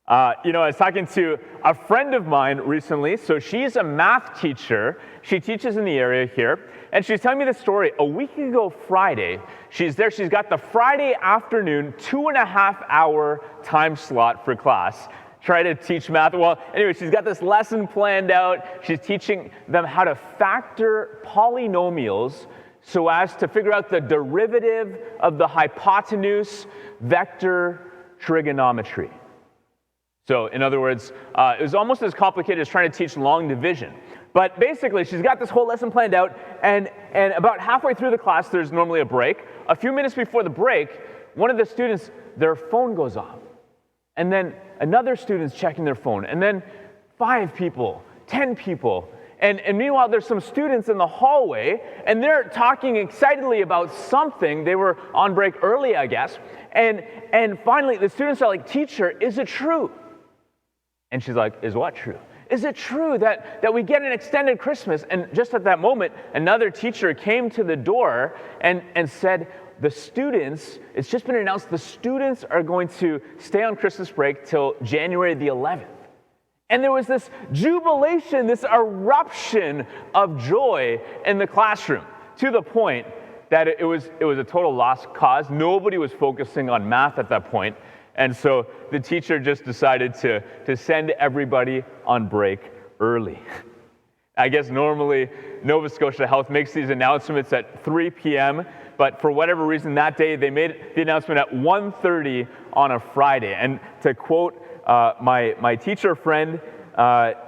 I was talking to a friend of mine recently. So she's a math teacher. She teaches in the area here. And she's telling me the story. A week ago Friday, she's there. She's got the Friday afternoon 2.5-hour time slot for class. Try to teach math. Well, anyway, she's got this lesson planned out. She's teaching them how to factor polynomials so as to figure out the derivative of the hypotenuse vector trigonometry. So, in other words, it was almost as complicated as trying to teach long division. But basically, she's got this whole lesson planned out, and about halfway through the class, there's normally a break. A few minutes before the break, one of the students, their phone goes off. And then another student's checking their phone, and then 5 people, 10 people. And meanwhile, there's some students in the hallway, and they're talking excitedly about something. They were on break early, I guess. And finally, the students are like, "Teacher, is it true?" And she's like, "Is what true? Is it true that we get an extended Christmas?" And just at that moment, another teacher came to the door and said, "The students, it's just been announced, the students are going to stay on Christmas break till January the 11th. And there was this jubilation, this eruption of joy in the classroom, to the point that it was a total lost cause. Nobody was focusing on math at that point. And so the teacher just decided to send everybody on break early. I guess normally Nova Scotia Health makes these announcements at 3 p.m., but for whatever reason that day they made the announcement at 1:30 on a Friday. And to quote my teacher friend,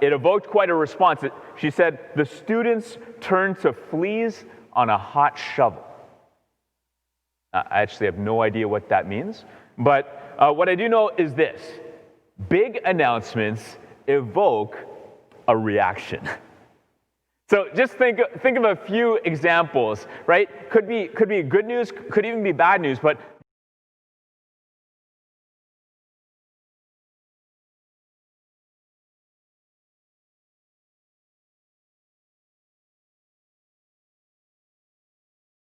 it evoked quite a response. She said, "The students turned to fleas on a hot shovel." I actually have no idea what that means, but what I do know is this: big announcements evoke a reaction. So just think of a few examples, right? Could be good news, could even be bad news, but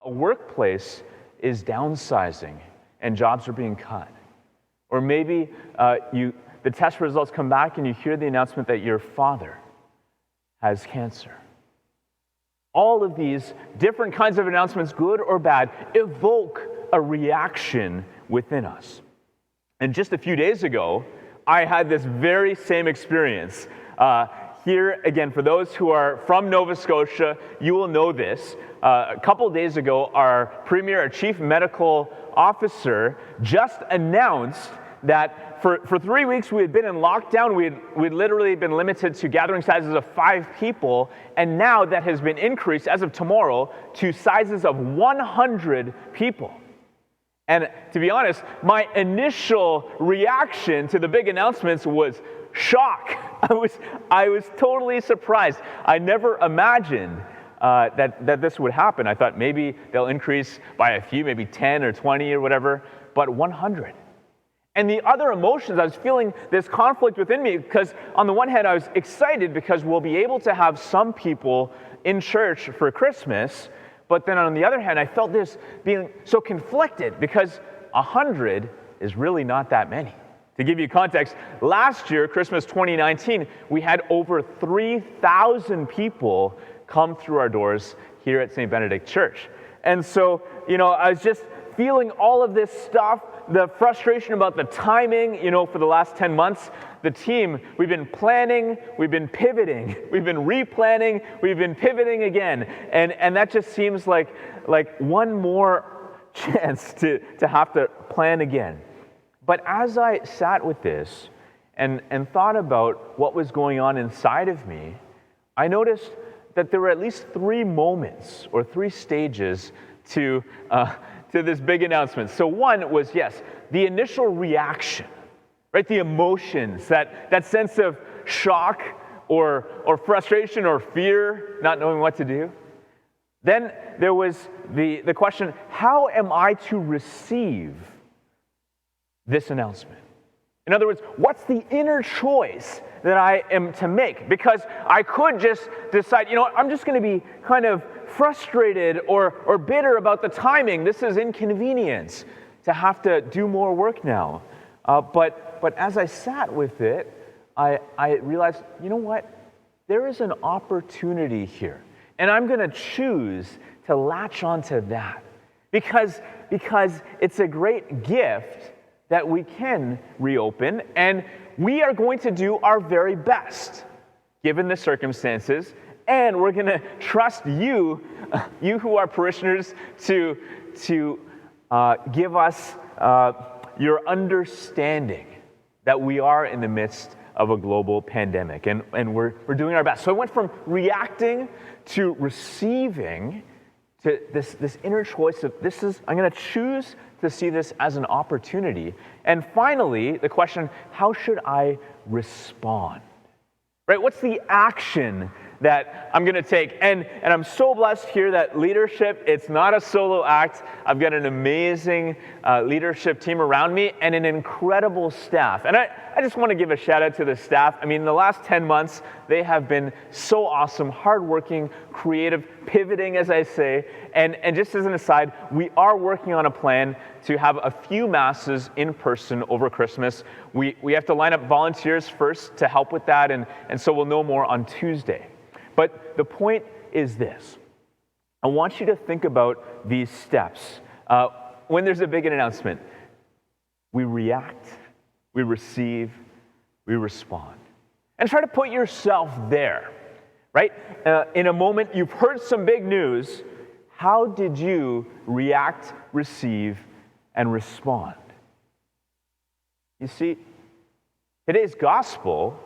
a workplace is downsizing and jobs are being cut. Or maybe the test results come back and you hear the announcement that your father has cancer. All of these different kinds of announcements, good or bad, evoke a reaction within us. And just a few days ago, I had this very same experience. Here, again, for those who are from Nova Scotia, you will know this. A couple days ago, our Premier, our Chief Medical Officer, just announced that for 3 weeks we had been in lockdown. We'd literally been limited to gathering sizes of 5 people, and now that has been increased as of tomorrow to sizes of 100 people. And to be honest, my initial reaction to the big announcements was shock. I was totally surprised. I never imagined that this would happen. I thought maybe they'll increase by a few, maybe 10 or 20 or whatever, but 100. And the other emotions, I was feeling this conflict within me because on the one hand, I was excited because we'll be able to have some people in church for Christmas, but then on the other hand, I felt this being so conflicted because 100 is really not that many. To give you context, last year, Christmas 2019, we had over 3,000 people come through our doors here at St. Benedict Church. And so, I was just feeling all of this stuff, the frustration about the timing, for the last 10 months. The team, we've been planning, we've been pivoting, we've been replanning, we've been pivoting again. And that just seems like one more chance to have to plan again. But as I sat with this and thought about what was going on inside of me, I noticed that there were at least 3 moments or 3 stages to this big announcement. So one was, yes, the initial reaction, right? The emotions, that sense of shock or frustration or fear, not knowing what to do. Then there was the question, how am I to receive this announcement? In other words, what's the inner choice that I am to make? Because I could just decide, I'm just going to be kind of frustrated or bitter about the timing. This is inconvenience to have to do more work now. But but as I sat with it, I realized, you know what? There is an opportunity here. And I'm going to choose to latch onto that. Because it's a great gift that we can reopen, and we are going to do our very best, given the circumstances, and we're going to trust you who are parishioners, to give us your understanding that we are in the midst of a global pandemic, and we're doing our best. So I went from reacting to receiving, to this inner choice of I'm going to choose to see this as an opportunity. And finally, the question, how should I respond? Right? What's the action that I'm going to take? And I'm so blessed here that leadership, it's not a solo act. I've got an amazing leadership team around me and an incredible staff. And I just want to give a shout out to the staff. I mean, in the last 10 months, they have been so awesome, hardworking, creative, pivoting, as I say. And just as an aside, we are working on a plan to have a few masses in person over Christmas. We have to line up volunteers first to help with that, and so we'll know more on Tuesday. But the point is this. I want you to think about these steps. When there's a big announcement, we react, we receive, we respond. And try to put yourself there, right? In a moment, you've heard some big news. How did you react, receive, and respond? You see, today's gospel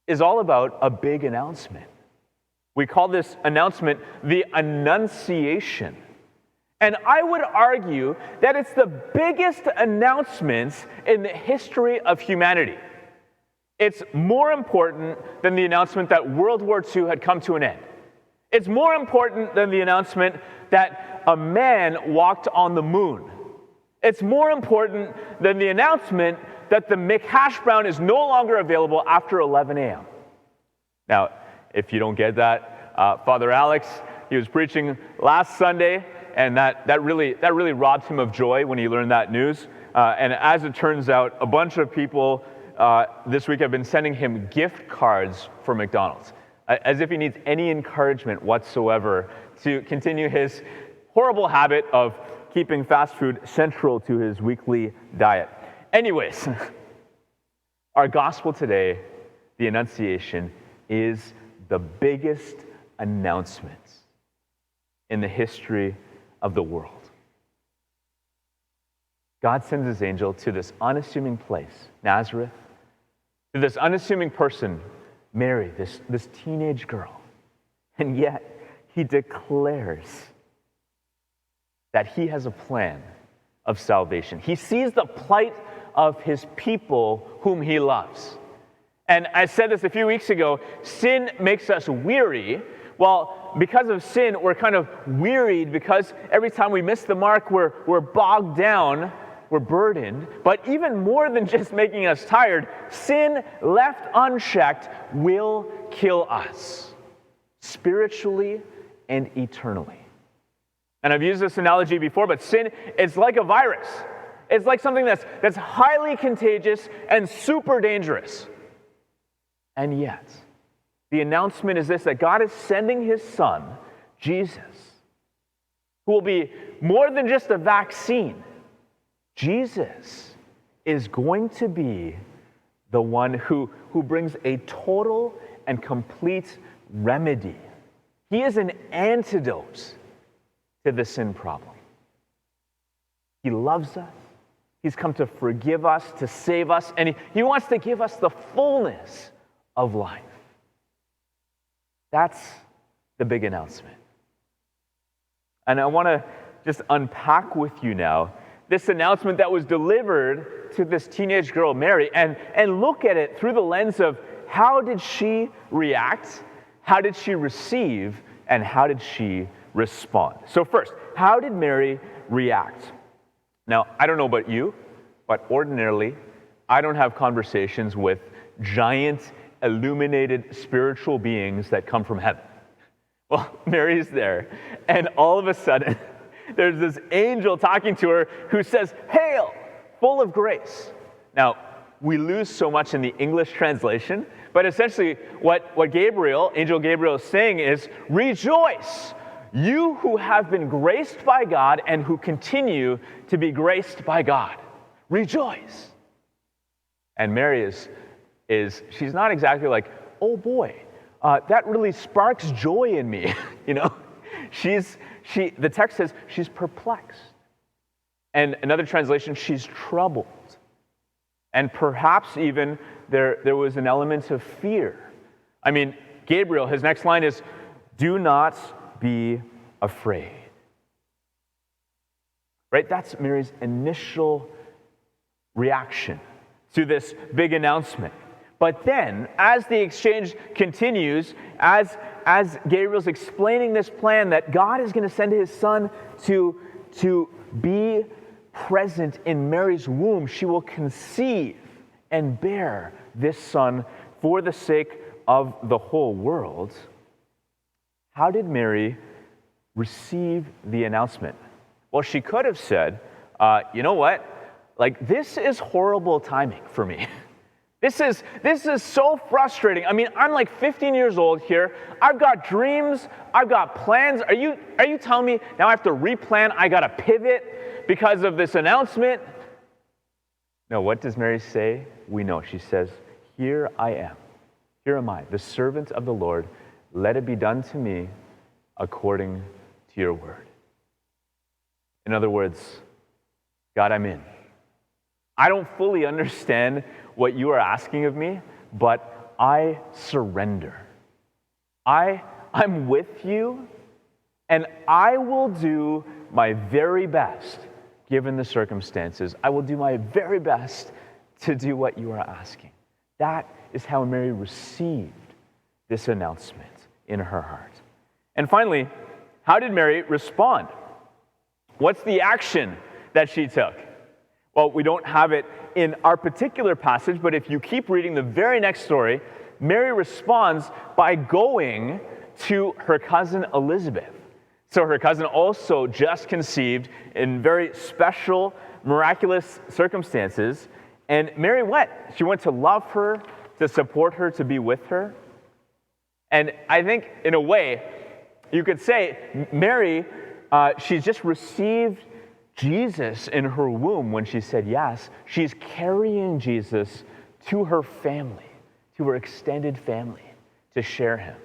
is all about a big announcement. We call this announcement the annunciation. And I would argue that it's the biggest announcement in the history of humanity. It's more important than the announcement that World War II had come to an end. It's more important than the announcement that a man walked on the moon. It's more important than the announcement that the McHash brown is no longer available after 11 a.m. Now, if you don't get that, Father Alex, he was preaching last Sunday, and that really robbed him of joy when he learned that news. And as it turns out, a bunch of people this week have been sending him gift cards for McDonald's, as if he needs any encouragement whatsoever to continue his horrible habit of keeping fast food central to his weekly diet. Anyways, our gospel today, the Annunciation, is the biggest announcement in the history of the world. God sends his angel to this unassuming place, Nazareth, to this unassuming person, Mary, this teenage girl. And yet, he declares that he has a plan of salvation. He sees the plight of his people whom he loves. And I said this a few weeks ago, sin makes us weary. Well, because of sin, we're kind of wearied because every time we miss the mark, we're bogged down, we're burdened. But even more than just making us tired, sin left unchecked will kill us, spiritually and eternally. And I've used this analogy before, but sin is like a virus. It's like something that's highly contagious and super dangerous. And yet, the announcement is this, that God is sending his son, Jesus, who will be more than just a vaccine. Jesus is going to be the one who brings a total and complete remedy. He is an antidote to the sin problem. He loves us. He's come to forgive us, to save us, and he wants to give us the fullness of life. That's the big announcement. And I want to just unpack with you now this announcement that was delivered to this teenage girl, Mary, and look at it through the lens of how did she react, how did she receive, and how did she respond. So first, how did Mary react? Now, I don't know about you, but ordinarily, I don't have conversations with giant, illuminated spiritual beings that come from heaven. Well, Mary's there, and all of a sudden, there's this angel talking to her who says, "Hail, full of grace." Now, we lose so much in the English translation. But essentially, what Angel Gabriel is saying is, rejoice, you who have been graced by God and who continue to be graced by God. Rejoice. And Mary she's not exactly like, oh boy, that really sparks joy in me. The text says she's perplexed. And another translation, she's troubled. And perhaps even there was an element of fear. I mean, Gabriel, his next line is, do not be afraid. Right? That's Mary's initial reaction to this big announcement. But then, as the exchange continues, as Gabriel's explaining this plan that God is going to send his son to be present in Mary's womb, she will conceive and bear this son for the sake of the whole world. How did Mary receive the announcement? Well, she could have said, you know what? Like, this is horrible timing for me. This is so frustrating. I mean, I'm like 15 years old here. I've got dreams. I've got plans. Are you telling me now I have to replan? I got to pivot because of this announcement? No, what does Mary say? We know. She says, here I am. Here am I, the servant of the Lord. Let it be done to me according to your word. In other words, God, I'm in. I don't fully understand what you are asking of me, but I surrender. I'm with you, and I will do my very best, given the circumstances. I will do my very best to do what you are asking. That is how Mary received this announcement in her heart. And finally, how did Mary respond? What's the action that she took? Well, we don't have it in our particular passage, but if you keep reading the very next story, Mary responds by going to her cousin Elizabeth. So her cousin also just conceived in very special, miraculous circumstances, and Mary went. She went to love her, to support her, to be with her. And I think, in a way, you could say Mary, she's just received Jesus in her womb when she said yes. She's carrying Jesus to her family, to her extended family, to share him.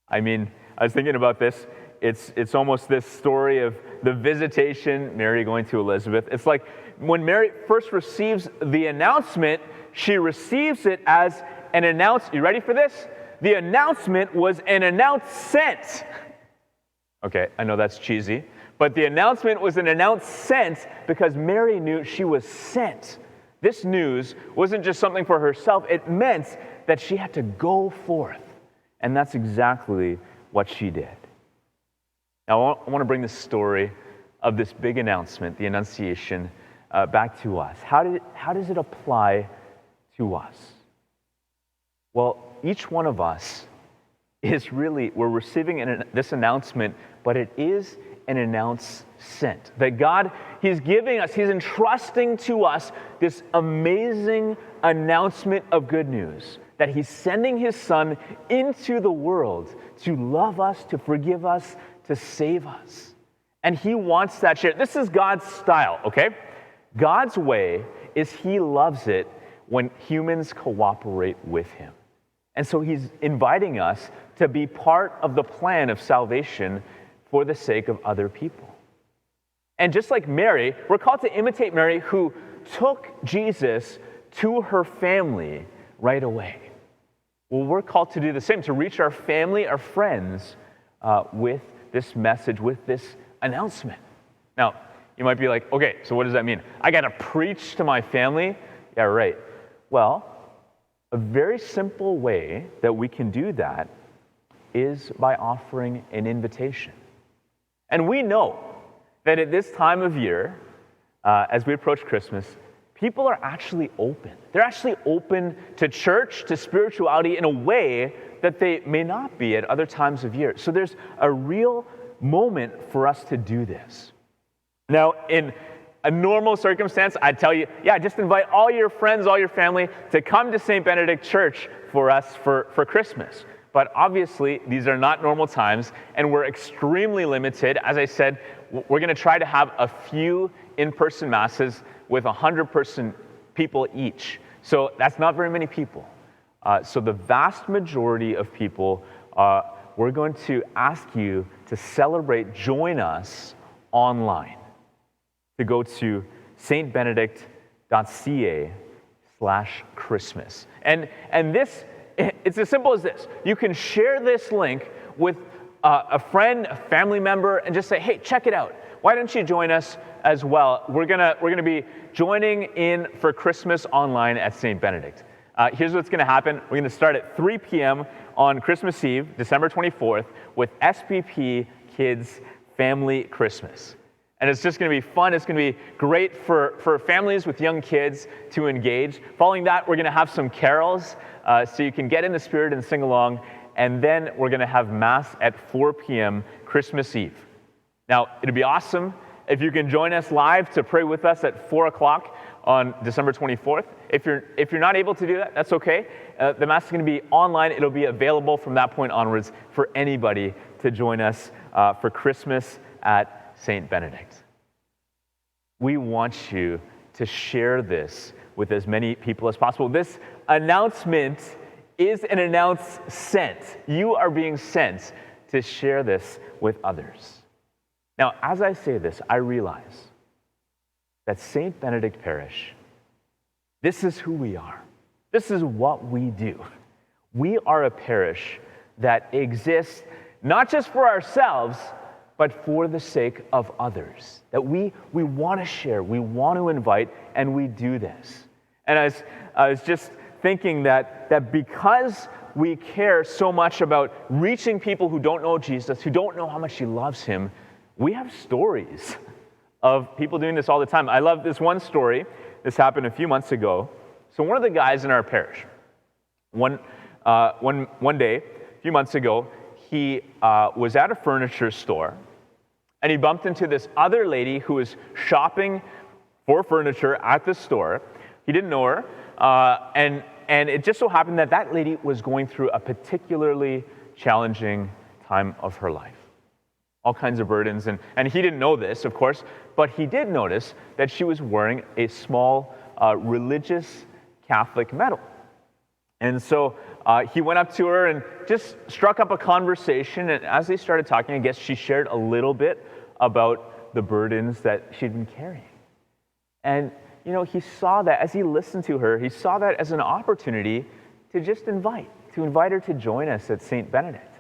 I mean, I was thinking about this. It's almost this story of the visitation, Mary going to Elizabeth. It's like when Mary first receives the announcement, she receives it as an announcement. You ready for this? The announcement was an announcement. Okay, I know that's cheesy. But the announcement was an announcement because Mary knew she was sent. This news wasn't just something for herself. It meant that she had to go forth. And that's exactly what she did. Now, I want to bring the story of this big announcement, the Annunciation, back to us. How does it apply to us? Well, each one of us we're receiving this announcement, but it is an announcement that God, he's giving us, he's entrusting to us this amazing announcement of good news, that he's sending his son into the world to love us, to forgive us, to save us. And he wants that shared. This is God's style, okay? God's way is he loves it when humans cooperate with him. And so he's inviting us to be part of the plan of salvation for the sake of other people. And just like Mary, we're called to imitate Mary, who took Jesus to her family right away. Well, we're called to do the same, to reach our family, our friends, with this message, with this announcement. Now, you might be like, okay, so what does that mean? I got to preach to my family? Yeah, right. Well, a very simple way that we can do that is by offering an invitation. And we know that at this time of year, as we approach Christmas, people are actually open. They're actually open to church, to spirituality in a way that they may not be at other times of year. So there's a real moment for us to do this. Now, in a normal circumstance, I'd tell you, yeah, just invite all your friends, all your family to come to St. Benedict Church for us for Christmas. But obviously, these are not normal times, and we're extremely limited. As I said, we're going to try to have a few in-person masses with 100 people each. So that's not very many people. So the vast majority of people, we're going to ask you to celebrate, join us online, to go to stbenedict.ca/Christmas. And this, it's as simple as this. You can share this link with a friend, a family member, and just say, hey, check it out. Why don't you join us as well? We're gonna be joining in for Christmas online at St. Benedict. Here's what's gonna happen. We're gonna start at 3 p.m. on Christmas Eve, December 24th, with SPP Kids Family Christmas. And it's just going to be fun. It's going to be great for families with young kids to engage. Following that, we're going to have some carols so you can get in the spirit and sing along. And then we're going to have Mass at 4 p.m. Christmas Eve. Now, it'd be awesome if you can join us live to pray with us at 4 o'clock on December 24th. If you're not able to do that, that's okay. The Mass is going to be online. It'll be available from that point onwards for anybody to join us for Christmas at St. Benedict. We want you to share this with as many people as possible. This announcement is an sent. You are being sent to share this with others. Now, as I say this, I realize that St. Benedict Parish, this is who we are. This is what we do. We are a parish that exists not just for ourselves, but for the sake of others. That we want to share, we want to invite, and we do this. And I was just thinking that because we care so much about reaching people who don't know Jesus, who don't know how much he loves him, we have stories of people doing this all the time. I love this one story. This happened a few months ago. So one of the guys in our parish, one day, a few months ago, he was at a furniture store, and he bumped into this other lady who was shopping for furniture at the store. He didn't know her, and it just so happened that lady was going through a particularly challenging time of her life. All kinds of burdens, and he didn't know this, of course, but he did notice that she was wearing a small religious Catholic medal. And so he went up to her and just struck up a conversation. And as they started talking, I guess she shared a little bit about the burdens that she'd been carrying. And, he saw that, as he listened to her, he saw that as an opportunity to just invite her to join us at St. Benedict.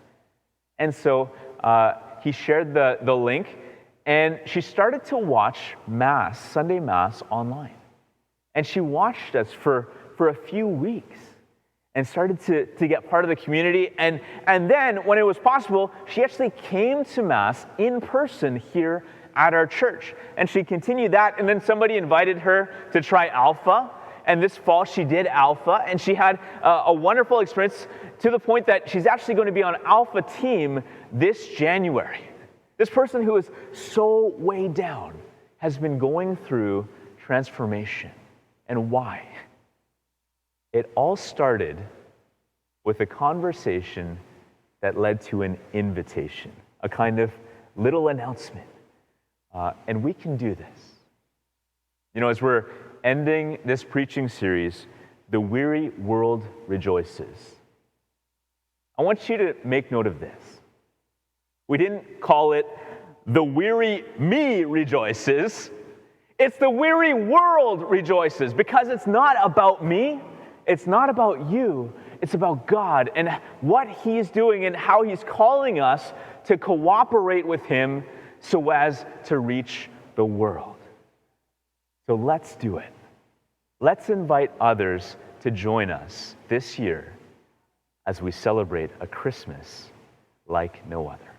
And so he shared the link, and she started to watch Mass, Sunday Mass, online. And she watched us for a few weeks, and started to get part of the community. And then, when it was possible, she actually came to Mass in person here at our church. And she continued that, and then somebody invited her to try Alpha. And this fall, she did Alpha, and she had a wonderful experience to the point that she's actually going to be on Alpha team this January. This person who is so weighed down has been going through transformation. And why? It all started with a conversation that led to an invitation, a kind of little announcement. And we can do this. As we're ending this preaching series, The Weary World Rejoices, I want you to make note of this. We didn't call it The Weary Me Rejoices. It's The Weary World Rejoices, because it's not about me. It's not about you. It's about God and what he's doing and how he's calling us to cooperate with him so as to reach the world. So let's do it. Let's invite others to join us this year as we celebrate a Christmas like no other.